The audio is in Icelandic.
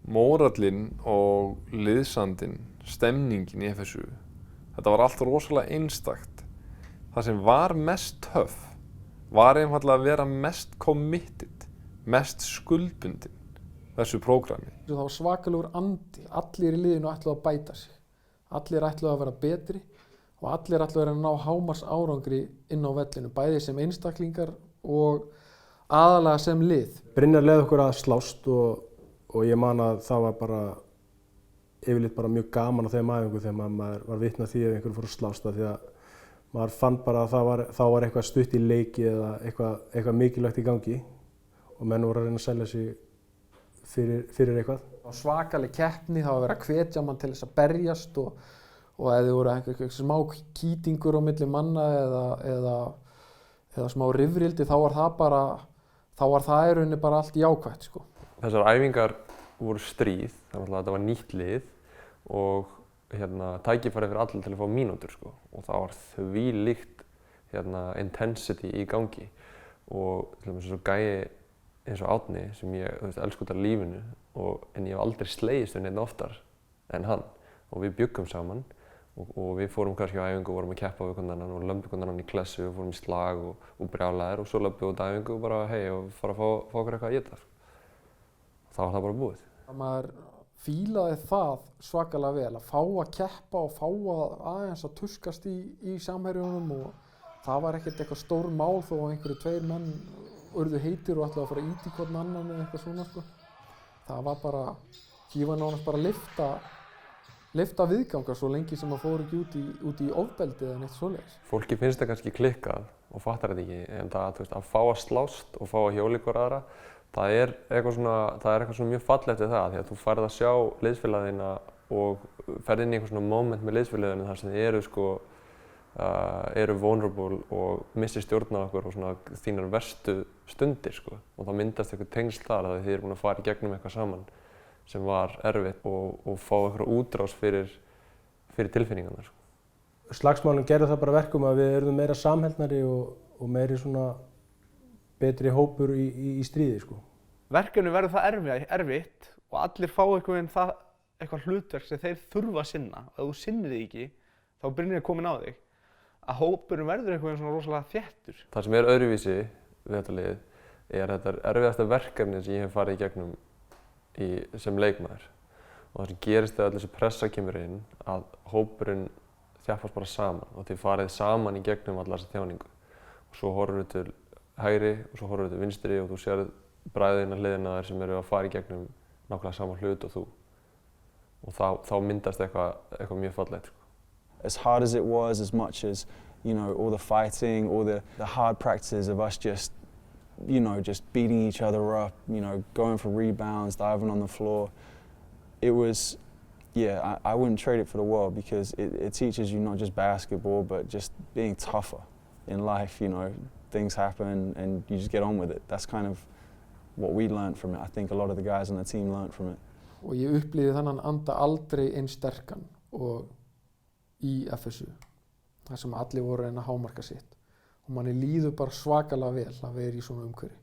Mórallinn og liðsandinn, stemningin í FSU, þetta var allt rosalega einstakt. Það sem var mest töff var einfaldlega að vera mest committed, mest skuldbundin þessu prógrami. Það var svakalegur andi, allir í liðinu ætluðu að bæta sig. Allir ætluðu að vera betri og allir ætluðu að ná hámars árangri inn á vellinu, bæði sem einstaklingar og aðalega sem lið. Brynjar leið okkur að slást og ég man að það var bara yfirleitt bara mjög gaman á þeim æfingu þegar maður var vitni að því ef einhver fór að slást því að maður fann bara að þá var eitthvað stutt í leiki eða eitthvað mikilvægt í gangi og menn voru að reyna að selja sig fyrir eitthvað. Það var svakaleg keppni, það var verið að hvetja mann til þess að berjast og ef þið voru eitthvað smá kýtingur á milli manna eða smá rifrildi þá var það í rauninni bara allt jákvætt sko. Þessar æfingar voru stríð, þannig að þetta var nýtt lið og tækifæri fyrir alla til að fá mínútur sko. Og það var þvílíkt intensity í gangi og til dæmis eins og gæi eins og Árni sem ég elsku út af lífinu en ég hef aldrei slegist við neinn oftar en hann og við bjuggum saman og við fórum kannski á æfingu og vorum að keppa við einhvern annan og lömbum einhvern annan í klessu og fórum í slag og brjálæðir og svo lömbum við út á æfingu og bara hei og fara að fá okkur eitthvað að éta. Þá var það bara búið. Maður fílaði það svakalega vel að fá að keppa og fá aðeins að tuskast í samherjunum og það var ekkert eitthvað stór mál þó að einhverju tveir menn urðu heitir og ætlaði að fara að ýta í hvorn annan eða eitthvað svona sko. Það var bara, ég var nánast bara að lyfta viðganga svo lengi sem maður fór ekki út í ofbeldi eða neitt svoleiðis. Fólki finnst það kannski klikkað og fattar þetta ekki en að fá að slást og fá að hjóla ykkur aðra það er eitthvað svona mjög fallegt við það því að þú færð að sjá liðsfélagina og ferð inn í eitthvað svona moment með liðsfélaginu þar sem þið eru vulnerable og missir stjórn á okkur og svona þínar verstu stundir sko og þá myndast eitthvað tengsl þar að þið eru búin að fara í gegnum eitthvað saman sem var erfitt og fá eitthvað útrás fyrir tilfinningarnar sko. Slagsmálin gerðu það bara verkum að við erum meira samheldnari og meiri svona betri hópur í stríði sko. Verkefni verður það erfitt og allir fá eitthvað hlutverk sem þeir þurfa að sinna. Ef þú sinnir því ekki, þá byrjar komin á þig. Að hópurinn verður eitthvað svona rosalega þéttur. Það sem er öðruvísi við þetta lið þetta erfiðasta verkefni sem ég hef farið í gegnum sem leikmaður. Og það sem gerist þegar þessi pressa kemur inn að hópurinn þjappast bara saman og þið farið saman í gegnum alla þessa þjáningu. Og svo horfum við til hægri og svo horfum við til vinstri og þú sér bræðina hliðina þær sem eru að fara í gegnum nákvæmlega sama hlut og þú. Og þá myndast eitthvað mjög fallegt sko. As hard as it was, as much as, all the fighting, all the hard practices of us just beating each other up, going for rebounds, diving on the floor. It was, I wouldn't trade it for the world because it teaches you not just basketball, but just being tougher in life, Things happen and you just get on with it. That's kind of what we learned from it. I think a lot of the guys on the team learned from it. Og ég upplifði þannan anda aldrei eins sterkan og í FSU. Þar sem allir voru að reyna að hámarka sitt. Og manni líður bara svakalega vel að vera í svona umhverfi.